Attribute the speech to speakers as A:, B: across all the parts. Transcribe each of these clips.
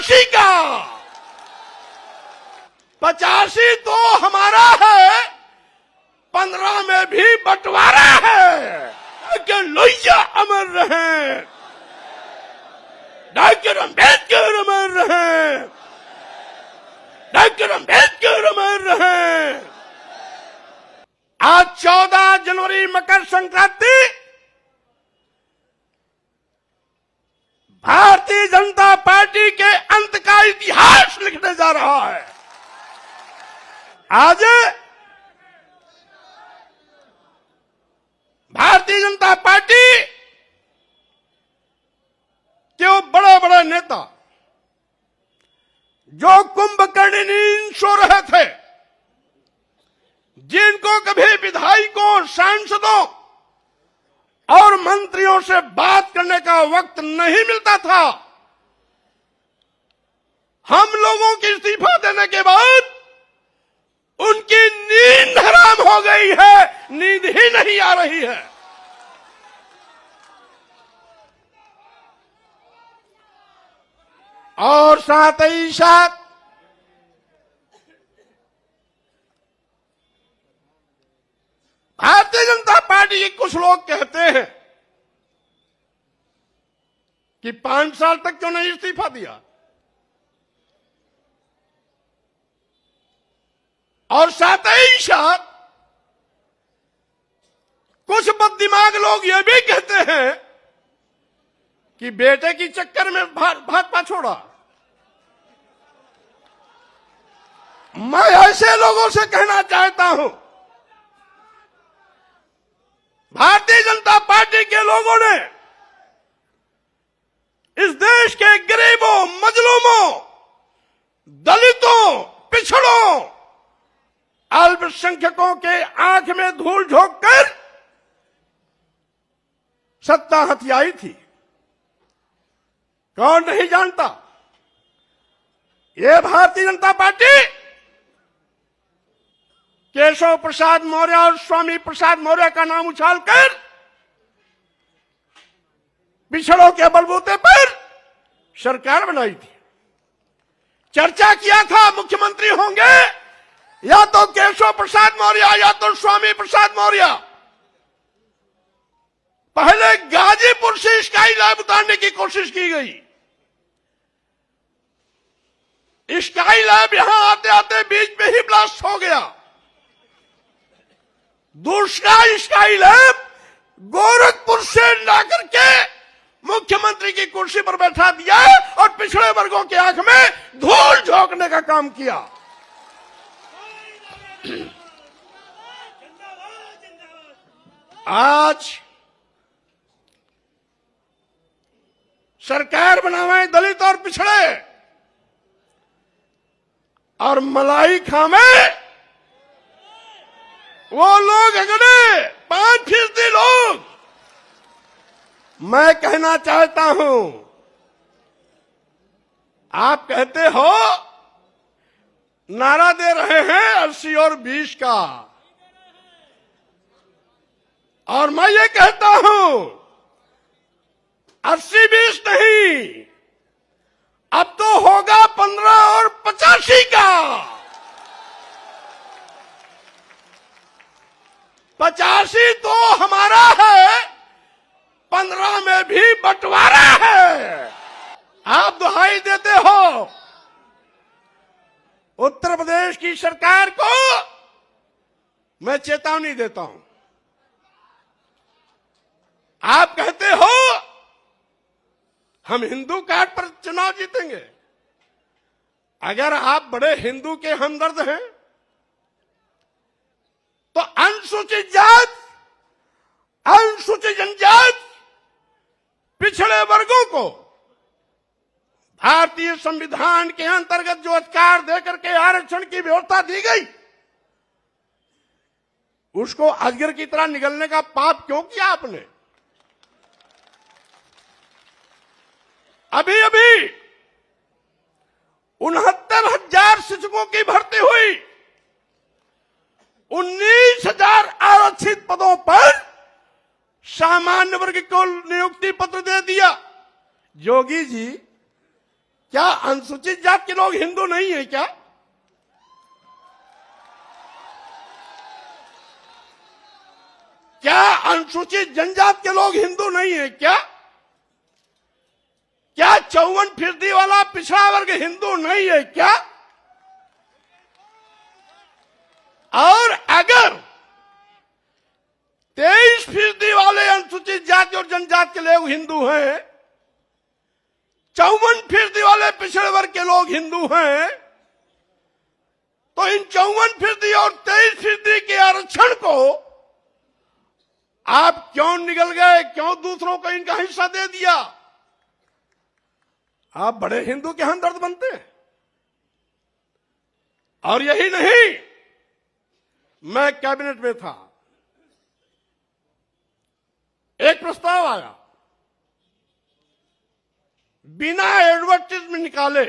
A: 85 का 85 तो हमारा है, 15 में भी बंटवारा है कि लोहिया अमर रहे, डॉक्टर अम्बेडकर अमर रहे, डॉक्टर अम्बेडकर अमर रहे। आज 14 जनवरी मकर संक्रांति भारतीय जनता पार्टी के अंत का इतिहास लिखने जा रहा है। आज भारतीय जनता पार्टी के वो बड़े बड़े नेता जो कुंभकर्ण नींद सो रहे थे, जिनको कभी विधायकों, सांसदों और मंत्रियों से बात करने का वक्त नहीं मिलता था, हम लोगों के इस्तीफा देने के बाद उनकी नींद हराम हो गई है, नींद ही नहीं आ रही है। और साथ ही साथ भारतीय जनता पार्टी के कुछ लोग कहते हैं कि 5 साल तक क्यों नहीं इस्तीफा दिया, और साथ ही साथ कुछ बददिमाग लोग ये भी कहते हैं कि बेटे की चक्कर में भाजपा छोड़ा। मैं ऐसे लोगों से कहना चाहता हूं, भारतीय जनता पार्टी के लोगों ने इस देश के गरीबों, मजलूमों, दलितों, पिछड़ों, अल्पसंख्यकों के आंख में धूल झोंक कर सत्ता हथियाई थी। कौन नहीं जानता, ये भारतीय जनता पार्टी केशव प्रसाद मौर्य और स्वामी प्रसाद मौर्य का नाम उछालकर पिछड़ों के बलबूते पर सरकार बनाई थी। चर्चा किया था मुख्यमंत्री होंगे या तो केशव प्रसाद मौर्य या तो स्वामी प्रसाद मौर्य। पहले गाजीपुर से स्काई लैब उतारने की कोशिश की गई। स्काई लैब यहां आते आते बीच में ही ब्लास्ट हो गया। दूसरा स्काई लैब गोरखपुर से लाकर के मुख्यमंत्री की कुर्सी पर बैठा दिया और पिछड़े वर्गों की आंख में धूल झोंकने का काम किया। आज सरकार बनावे दलित और पिछड़े, और मलाई खावे वो लोग अगड़े 5% लोग। मैं कहना चाहता हूं, आप कहते हो नारा दे रहे हैं 80 और 20 का, और मैं ये कहता हूं 80-20 नहीं, अब तो होगा 15 और 85 का। 85 तो हमारा है, 15 में भी बंटवारा है। आप दुहाई देते हो उत्तर प्रदेश की सरकार को, मैं चेतावनी देता हूं। आप कहते हो हम हिंदू कार्ड पर चुनाव जीतेंगे। अगर आप बड़े हिंदू के हमदर्द हैं तो अनुसूचित जात, अनुसूचित जनजाति, पिछड़े वर्गों को भारतीय संविधान के अंतर्गत जो अधिकार देकर के आरक्षण की व्यवस्था दी गई, उसको अजगर की तरह निगलने का पाप क्यों किया आपने? अभी अभी 69,000 शिक्षकों की भर्ती हुई, 19,000 आरक्षित पदों पर सामान्य वर्ग को नियुक्ति पत्र दे दिया। योगी जी, क्या अनुसूचित जात के लोग हिंदू नहीं है क्या? क्या अनुसूचित जनजात के लोग हिंदू नहीं है क्या? क्या 54% वाला पिछड़ा वर्ग हिंदू नहीं है क्या? और अगर 23% वाले अनुसूचित जाति और जनजाति के लोग हिंदू हैं, 54% वाले पिछड़े वर्ग के लोग हिंदू हैं, तो इन 54% और 23% के आरक्षण को आप क्यों निगल गए? क्यों दूसरों को इनका हिस्सा दे दिया? आप बड़े हिंदू के हमदर्द बनते हैं। और यही नहीं, मैं कैबिनेट में था, एक प्रस्ताव आया, बिना एडवर्टाइजमेंट निकाले,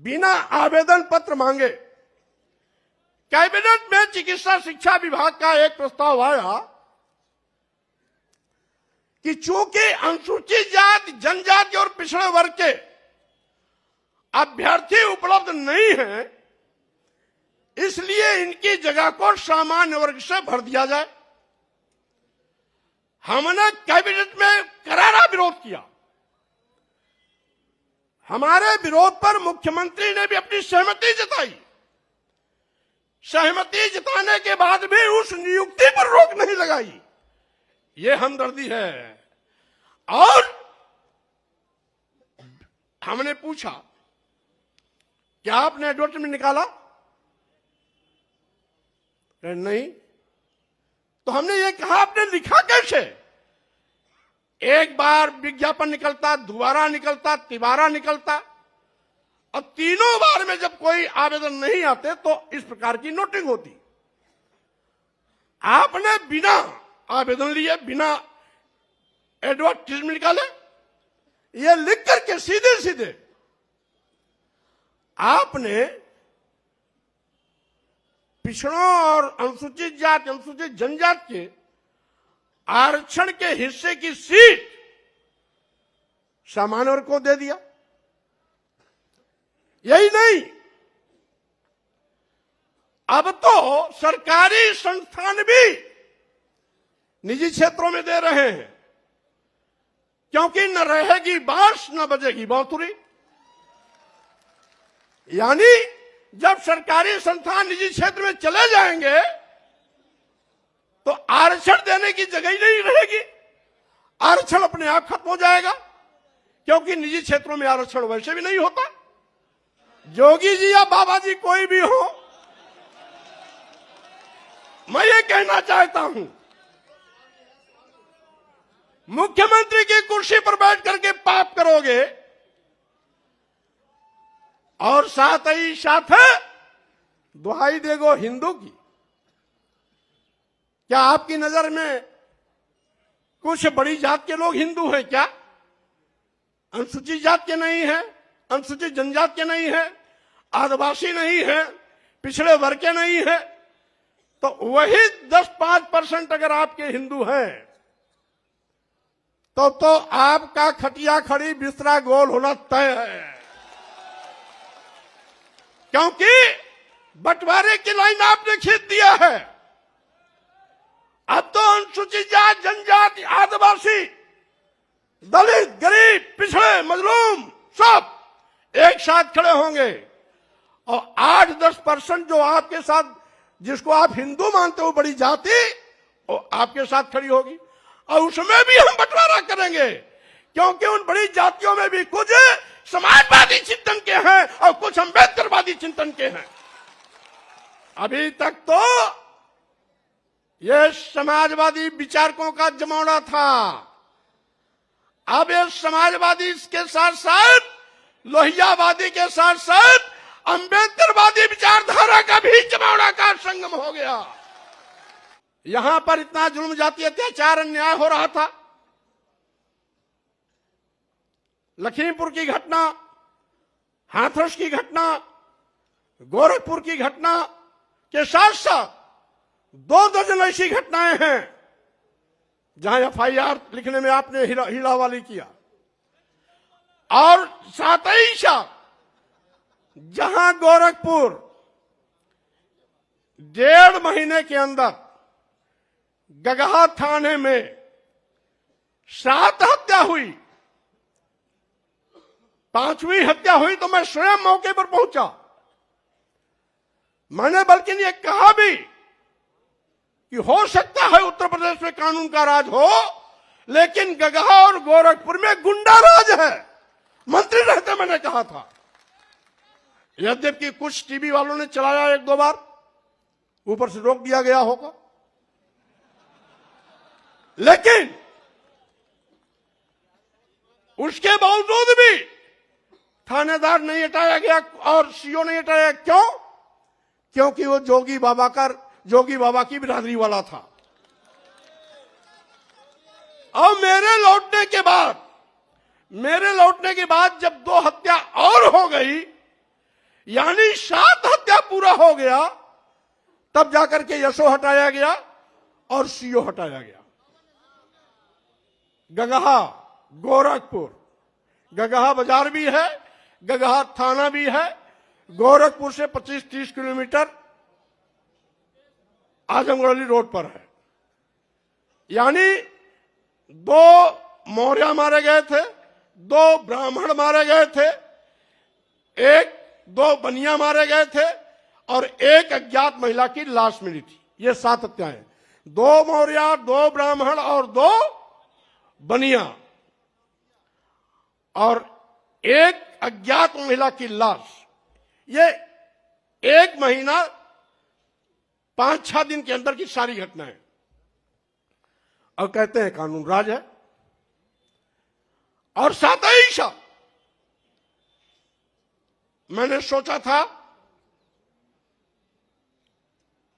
A: बिना आवेदन पत्र मांगे, कैबिनेट में चिकित्सा शिक्षा विभाग का एक प्रस्ताव आया कि चूंकि अनुसूचित जाति, जनजाति और पिछड़े वर्ग के अभ्यर्थी उपलब्ध नहीं हैं, इसलिए इनकी जगह को सामान्य वर्ग से भर दिया जाए। हमने कैबिनेट में करारा विरोध किया। हमारे विरोध पर मुख्यमंत्री ने भी अपनी सहमति जताई। सहमति जताने के बाद भी उस नियुक्ति पर रोक नहीं लगाई। ये हमदर्दी है। और हमने पूछा, क्या आपने एडवर्टाइजमेंट निकाला? नहीं। तो हमने ये कहा, आपने लिखा कैसे? एक बार विज्ञापन निकलता, दोबारा निकलता, तिबारा निकलता, और तीनों बार में जब कोई आवेदन नहीं आते तो इस प्रकार की नोटिंग होती। आपने बिना आवेदन लिए, बिना एडवर्टाइजमेंट निकाले, ये लिख करके सीधे सीधे आपने पिछड़ों और अनुसूचित जाति, अनुसूचित जनजाति के आरक्षण के हिस्से की सीट सामान्य वर्ग को दे दिया। यही नहीं, अब तो सरकारी संस्थान भी निजी क्षेत्रों में दे रहे हैं, क्योंकि न रहेगी बांस न बजेगी बांसुरी। यानी जब सरकारी संस्थान निजी क्षेत्र में चले जाएंगे तो आरक्षण देने की जगह ही नहीं रहेगी। आरक्षण अपने आप खत्म हो जाएगा, क्योंकि निजी क्षेत्रों में आरक्षण वैसे भी नहीं होता। जोगी जी या बाबा जी कोई भी हो, मैं ये कहना चाहता हूं, मुख्यमंत्री की कुर्सी पर बैठ करके पाप करोगे और साथ ही साथ दुहाई देगो हिंदू की। क्या आपकी नजर में कुछ बड़ी जात के लोग हिंदू हैं क्या? अनुसूचित जात के नहीं है, अनुसूचित जनजाति के नहीं है, आदिवासी नहीं है, पिछड़े वर्ग के नहीं है, तो वही 10-5% अगर आपके हिंदू हैं तो आपका खटिया खड़ी बिस्तरा गोल होना तय है। क्योंकि बंटवारे की लाइन आपने खींच दिया है। अब तो अनुसूचित जाति, जनजाति, आदिवासी, दलित, गरीब, पिछड़े, मजलूम सब एक साथ खड़े होंगे और 8-10% जो आपके साथ, जिसको आप हिंदू मानते हो बड़ी जाति, वो आपके साथ खड़ी होगी और उसमें भी हम बंटवारा करेंगे, क्योंकि उन बड़ी जातियों में भी कुछ समाजवादी चिंतन के हैं और कुछ अम्बेडकरवादी चिंतन के हैं। अभी तक तो ये समाजवादी विचारकों का जमावड़ा था, अब ये समाजवादी के साथ साथ, लोहियावादी के साथ साथ अम्बेडकरवादी विचारधारा का भी जमावड़ा का संगम हो गया। यहां पर इतना जुल्म, जाति अत्याचार, अन्याय हो रहा था। लखीमपुर की घटना, हाथरस की घटना, गोरखपुर की घटना के साथ साथ 2 दर्जन ऐसी घटनाएं हैं जहां FIR लिखने में आपने हीरावाली किया। और साथ ही साथ जहां गोरखपुर 1.5 महीने के अंदर गगहा थाने में 7 हत्या हुई, 5वीं हत्या हुई तो मैं स्वयं मौके पर पहुंचा। मैंने बल्कि ये कहा भी कि हो सकता है उत्तर प्रदेश में कानून का राज हो, लेकिन गगहा और गोरखपुर में गुंडा राज है। मंत्री रहते मैंने कहा था। यद्यपि कुछ टीवी वालों ने चलाया 1-2 बार, ऊपर से रोक दिया गया होगा, लेकिन उसके बावजूद भी थानेदार नहीं हटाया गया और सीओ नहीं हटाया। क्यों? क्योंकि वो जोगी बाबा की बिरादरी वाला था। और मेरे लौटने के बाद जब 2 हत्या और हो गई, यानी 7 हत्या पूरा हो गया, तब जाकर के यशो हटाया गया और सीओ हटाया गया। गगहा, गोरखपुर, गगहा बाजार भी है, गगहा थाना भी है, गोरखपुर से 25-30 किलोमीटर आजमगढ़ रोड पर है। यानी 2 मौर्य मारे गए थे, 2 ब्राह्मण मारे गए थे, 2 बनिया मारे गए थे और 1 अज्ञात महिला की लाश मिली थी। ये 7 हत्याएं, 2 मौर्य, 2 ब्राह्मण और 2 बनिया और 1 अज्ञात महिला की लाश। ये 1 महीना 5-6 दिन के अंदर की सारी घटनाएं। और कहते हैं कानून राज है। और साथ ही साथ मैंने सोचा था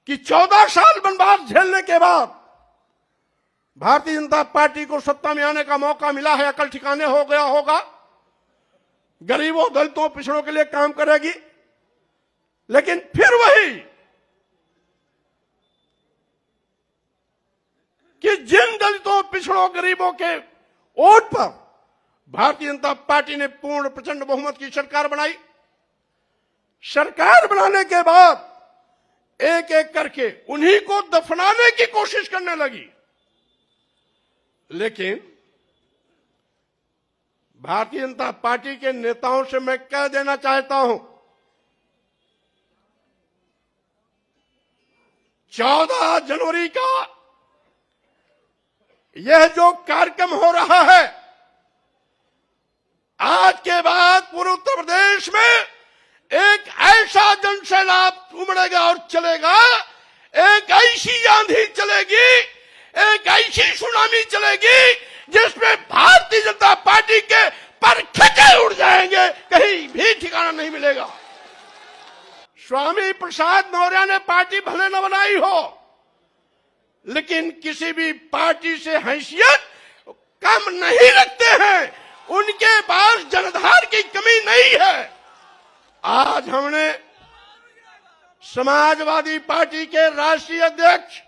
A: कि 14 साल वनवास झेलने के बाद भारतीय जनता पार्टी को सत्ता में आने का मौका मिला है, अकल ठिकाने हो गया होगा, गरीबों, दलितों, पिछड़ों के लिए काम करेगी। लेकिन फिर वही कि जिन दलितों, पिछड़ों, गरीबों के वोट पर भारतीय जनता पार्टी ने पूर्ण प्रचंड बहुमत की सरकार बनाई। सरकार बनाने के बाद एक एक करके उन्हीं को दफनाने की कोशिश करने लगी। लेकिन भारतीय जनता पार्टी के नेताओं से मैं कह देना चाहता हूं, 14 जनवरी का यह जो कार्यक्रम हो रहा है, आज के बाद पूरे उत्तर प्रदेश में एक ऐसा जनसैलाब उमड़ेगा और चलेगा, एक ऐसी आंधी चलेगी, एक ऐसी सुनामी चलेगी जिसमें भारतीय जनता पार्टी के पर खचे उड़ जाएंगे, कहीं भी ठिकाना नहीं मिलेगा। स्वामी प्रसाद मौर्य ने पार्टी भले न बनाई हो, लेकिन किसी भी पार्टी से हैसियत कम नहीं रखते हैं। उनके पास जनधार की कमी नहीं है। आज हमने समाजवादी पार्टी के राष्ट्रीय अध्यक्ष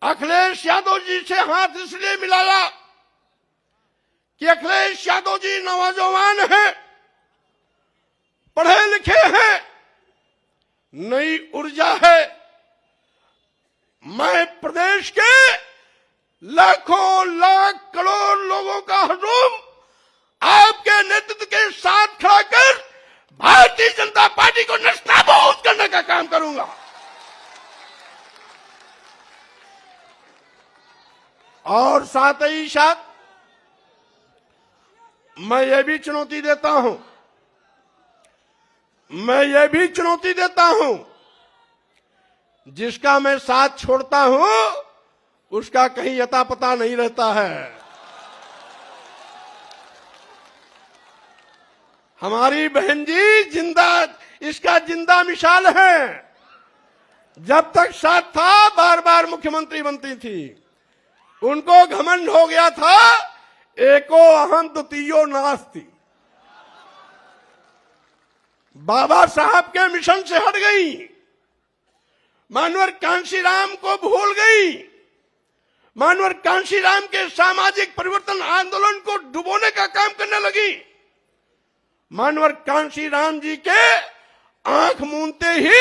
A: अखिलेश यादव जी से हाथ इसलिए मिलाया कि अखिलेश यादव जी नौजवान हैं, पढ़े लिखे हैं, नई ऊर्जा है। मैं प्रदेश के लाखों लाख करोड़ लोगों का हुजूम आपके नेतृत्व के साथ खड़ा कर भारतीय जनता पार्टी को नस्ताबूद करने का काम करूंगा। और साथ ही साथ मैं ये भी चुनौती देता हूं, जिसका मैं साथ छोड़ता हूं उसका कहीं अता पता नहीं रहता है। हमारी बहन जी इसका जिंदा मिसाल है। जब तक साथ था बार बार मुख्यमंत्री बनती थी। उनको घमंड हो गया था, एको अहम द्वितीयो नास्ति। बाबा साहब के मिशन से हट गई, मानवर कांशीराम को भूल गई, मानवर कांशीराम के सामाजिक परिवर्तन आंदोलन को डुबोने का काम करने लगी। मानवर कांशी राम जी के आंख मूंदते ही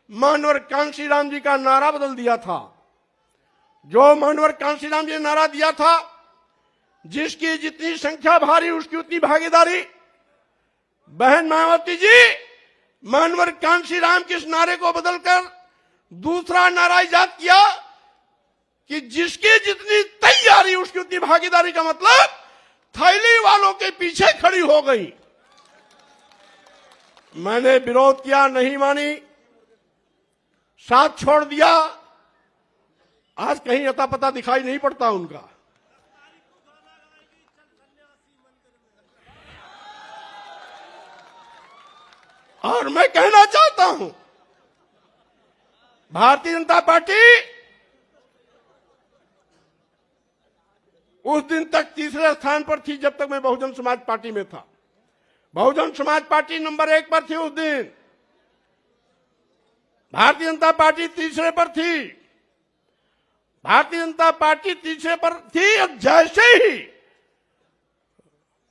A: मानवर कांशी राम जी का नारा बदल दिया था। जो मानवर कांशी राम जी ने नारा दिया था, जिसकी जितनी संख्या भारी उसकी उतनी भागीदारी। बहन मायावती जी, मानवर कांशी राम के इस नारे को बदलकर दूसरा नारा इजाद किया कि जिसकी जितनी तैयारी उसकी उतनी भागीदारी, का मतलब थैली वालों के पीछे खड़ी हो गई। मैंने विरोध किया, नहीं मानी, साथ छोड़ दिया। आज कहीं अता पता दिखाई नहीं पड़ता उनका। और मैं कहना चाहता हूं, भारतीय जनता पार्टी उस दिन तक तीसरे स्थान पर थी जब तक मैं बहुजन समाज पार्टी में था। बहुजन समाज पार्टी नंबर 1 पर थी उस दिन, भारतीय जनता पार्टी तीसरे पर थी। भारतीय जनता पार्टी तीसरे पर थी और जैसे ही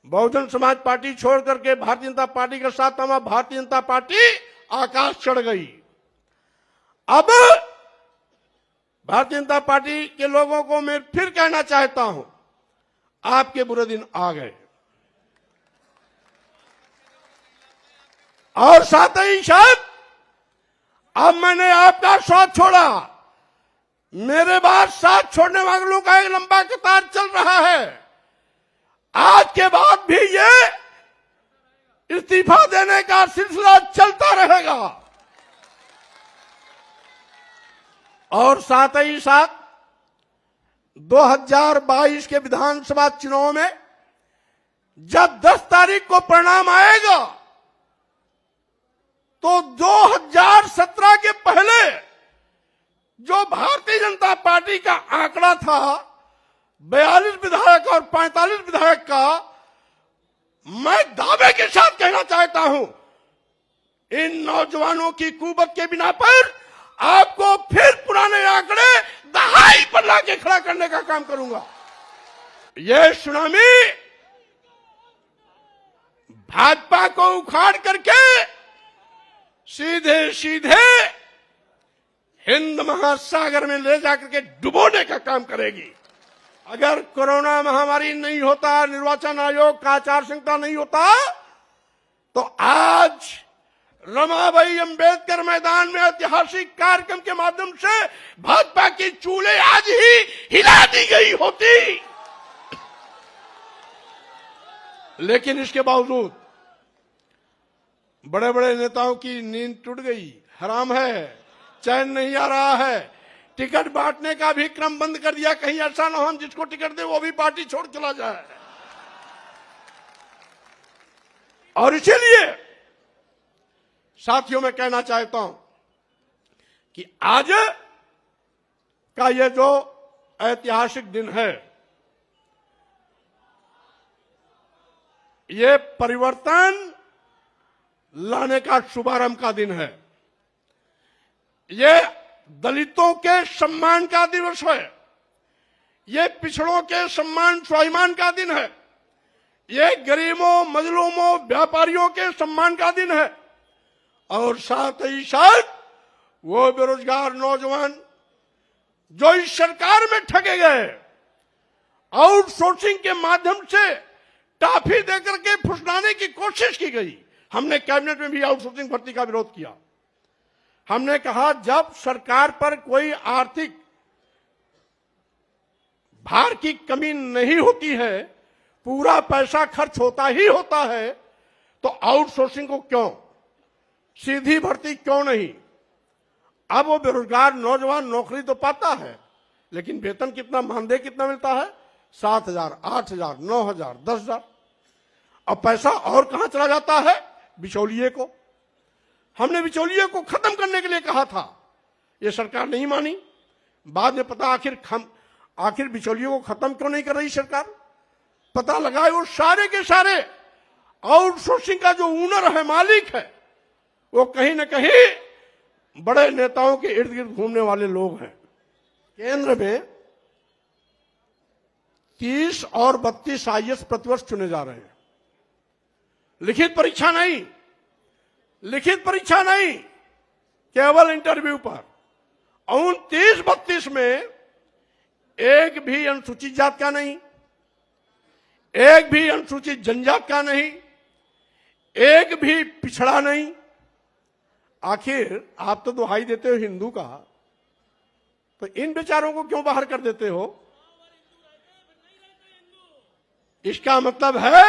A: बहुजन समाज पार्टी छोड़ करके भारतीय जनता पार्टी के साथ हमारा भारतीय जनता पार्टी आकाश चढ़ गई। अब भारतीय जनता पार्टी के लोगों को मैं फिर कहना चाहता हूं, आपके बुरे दिन आ गए। और साथ ही साथ अब मैंने आपका साथ छोड़ा। मेरे बाद साथ छोड़ने वालों का एक लंबा कतार चल रहा है। आज के बाद भी ये इस्तीफा देने का सिलसिला चलता रहेगा। और साथ ही साथ 2022 के विधानसभा चुनाव में जब 10 तारीख को परिणाम आएगा तो 2017 के पहले जो भारतीय जनता पार्टी का आंकड़ा था 42 विधायक और 45 विधायक का, मैं दावे के साथ कहना चाहता हूं, इन नौजवानों की कुवत के बिना पर आपको फिर पुराने आंकड़े दहाई पर लाके खड़ा करने का काम करूंगा। यह सुनामी भाजपा को उखाड़ करके सीधे सीधे हिंद महासागर में ले जाकर के डुबोने का काम करेगी। अगर कोरोना महामारी नहीं होता, निर्वाचन आयोग का आचार संहिता नहीं होता, तो आज रमाबाई अंबेडकर मैदान में ऐतिहासिक कार्यक्रम के माध्यम से भाजपा की चूल्हे आज ही हिला दी गई होती। लेकिन इसके बावजूद बड़े बड़े नेताओं की नींद टूट गई। हराम है, चैन नहीं आ रहा है। टिकट बांटने का भी क्रम बंद कर दिया, कहीं ऐसा ना हो हम जिसको टिकट दे वो भी पार्टी छोड़ चला जाए। और इसीलिए साथियों, मैं कहना चाहता हूं कि आज का ये जो ऐतिहासिक दिन है, ये परिवर्तन लाने का शुभारंभ का दिन है। ये दलितों के सम्मान का दिवस है। ये पिछड़ों के सम्मान स्वाभिमान का दिन है। ये गरीबों, मजलूमों, व्यापारियों के सम्मान का दिन है। और साथ ही साथ वो बेरोजगार नौजवान जो इस सरकार में ठगे गए, आउटसोर्सिंग के माध्यम से टाफी देकर के फुसलाने की कोशिश की गई। हमने कैबिनेट में भी आउटसोर्सिंग भर्ती का विरोध किया। हमने कहा जब सरकार पर कोई आर्थिक भार की कमी नहीं होती है, पूरा पैसा खर्च होता ही होता है, तो आउटसोर्सिंग को क्यों, सीधी भर्ती क्यों नहीं। अब वो बेरोजगार नौजवान नौकरी तो पाता है, लेकिन वेतन कितना, मानदेय कितना मिलता है? 7,000, 8,000, 9,000, 10,000। अब पैसा और कहां चला जाता है? बिचौलिए को। हमने बिचौलिए को खत्म करने के लिए कहा था, ये सरकार नहीं मानी। बाद में पता आखिर बिचौलियों को खत्म क्यों नहीं कर रही सरकार, पता लगाए वो सारे के सारे आउटसोर्सिंग का जो ओनर है, मालिक है, वो कहीं न कहीं बड़े नेताओं के इर्द गिर्द घूमने वाले लोग हैं। केंद्र में 30 और 32 आईएएस प्रतिवर्ष चुने जा रहे हैं। लिखित परीक्षा नहीं, लिखित परीक्षा नहीं, केवल इंटरव्यू पर। 29-32 में एक भी अनुसूचित जात का नहीं, एक भी अनुसूचित जनजात का नहीं, एक भी पिछड़ा नहीं। आखिर आप तो दुहाई देते हो हिंदू का, तो इन बेचारों को क्यों बाहर कर देते हो? इसका मतलब है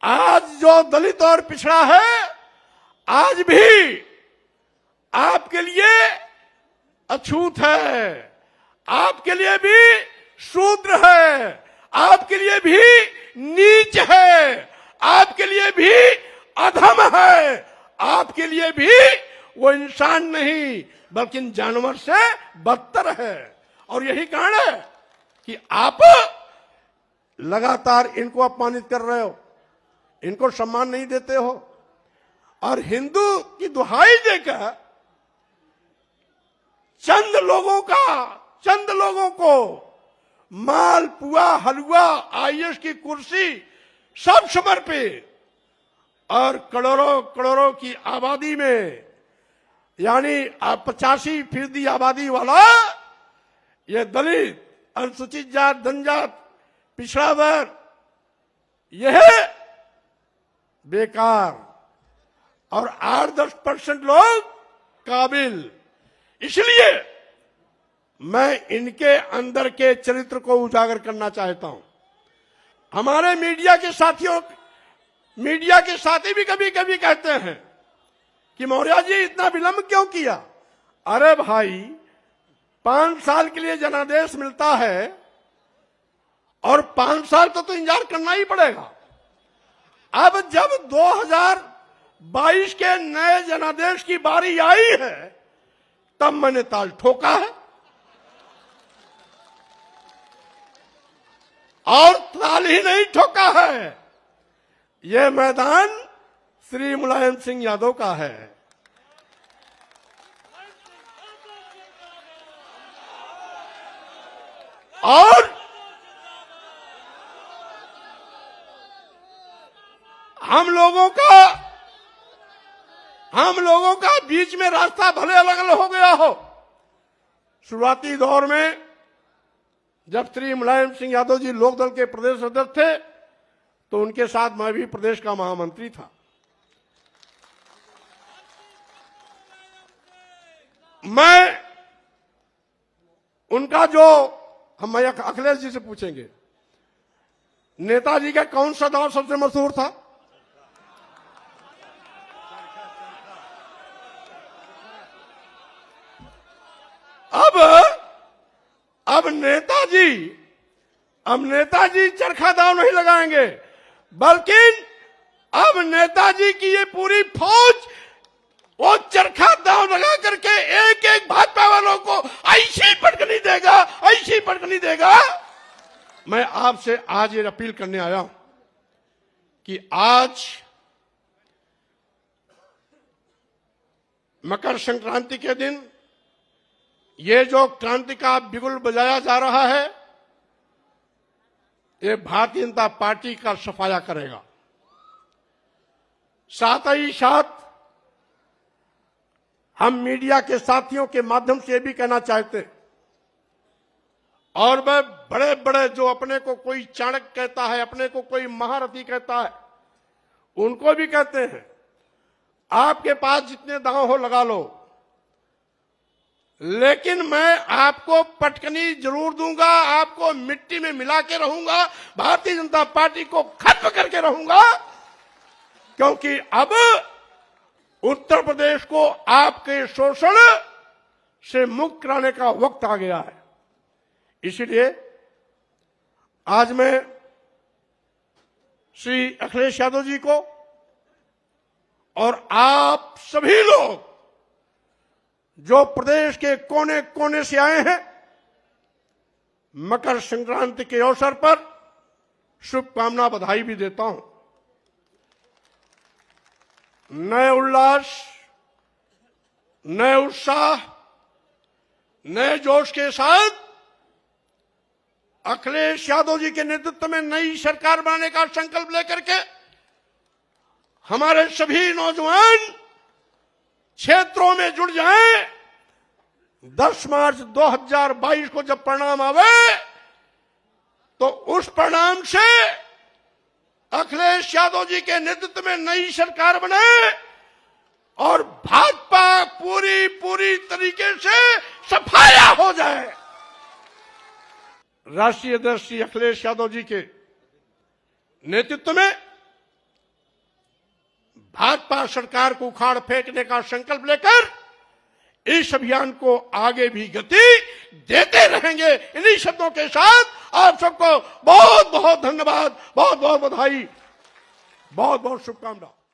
A: आज जो दलित और पिछड़ा है, आज भी आपके लिए अछूत है, आपके लिए भी शूद्र है, आपके लिए भी नीच है, आपके लिए भी अधम है, आपके लिए भी वो इंसान नहीं बल्कि जानवर से बदतर है। और यही कारण है कि आप लगातार इनको अपमानित कर रहे हो, इनको सम्मान नहीं देते हो, और हिंदू की दुहाई देकर चंद लोगों को मालपुआ, हलवा, आईएएस की कुर्सी सब समर्पित, और करोड़ों की आबादी में, यानी 85% आबादी वाला ये दलित, अनुसूचित जात, जनजात, पिछड़ा वर्ग, यह बेकार, और 8-10% लोग काबिल। इसलिए मैं इनके अंदर के चरित्र को उजागर करना चाहता हूं। हमारे मीडिया के साथी भी कभी कभी कहते हैं कि मौर्य जी इतना विलंब क्यों किया? अरे भाई, 5 साल के लिए जनादेश मिलता है और 5 साल तो इंतजार करना ही पड़ेगा। अब जब 2022 के नए जनादेश की बारी आई है, तब मैंने ताल ठोका है, और ताल ही नहीं ठोका है, यह मैदान श्री मुलायम सिंह यादव का है। और हम लोगों का बीच में रास्ता भले अलग अलग हो गया हो। शुरुआती दौर में जब श्री मुलायम सिंह यादव जी लोकदल के प्रदेश अध्यक्ष थे, तो उनके साथ मैं भी प्रदेश का महामंत्री था। मैं उनका जो हम अखिलेश जी से पूछेंगे, नेताजी का कौन सा दांव सबसे मशहूर था? अब नेताजी चरखा दांव नहीं लगाएंगे, बल्कि अब नेताजी की ये पूरी फौज वो चरखा दांव लगा करके एक एक भाजपा वालों को ऐसी पटकनी देगा। मैं आपसे आज ये अपील करने आया हूं कि आज मकर संक्रांति के दिन ये जो क्रांति का बिगुल बजाया जा रहा है, ये भारतीय जनता पार्टी का सफाया करेगा। साथ ही साथ हम मीडिया के साथियों के माध्यम से भी कहना चाहते हैं, और वह बड़े बड़े जो अपने को कोई चाणक्य कहता है, अपने को कोई महारथी कहता है, उनको भी कहते हैं, आपके पास जितने दांव हो लगा लो, लेकिन मैं आपको पटकनी जरूर दूंगा, आपको मिट्टी में मिला के रहूंगा, भारतीय जनता पार्टी को खत्म करके रहूंगा। क्योंकि अब उत्तर प्रदेश को आपके शोषण से मुक्त कराने का वक्त आ गया है। इसलिए आज मैं श्री अखिलेश यादव जी को और आप सभी लोग जो प्रदेश के कोने कोने से आए हैं, मकर संक्रांति के अवसर पर शुभकामना, बधाई भी देता हूं। नए उल्लास, नए उत्साह, नए जोश के साथ अखिलेश यादव जी के नेतृत्व में नई सरकार बनाने का संकल्प लेकर के हमारे सभी नौजवान क्षेत्रों में जुड़ जाएं। 10 मार्च 2022 को जब परिणाम आवे तो उस परिणाम से अखिलेश यादव जी के नेतृत्व में नई सरकार बने और भाजपा पूरी तरीके से सफाया हो जाए। राष्ट्रीय अध्यक्ष श्री अखिलेश यादव जी के नेतृत्व में भाजपा सरकार को उखाड़ फेंकने का संकल्प लेकर इस अभियान को आगे भी गति देते रहेंगे। इन्हीं शब्दों के साथ आप सबको बहुत बहुत धन्यवाद, बहुत बहुत बधाई, बहुत बहुत शुभकामनाएं।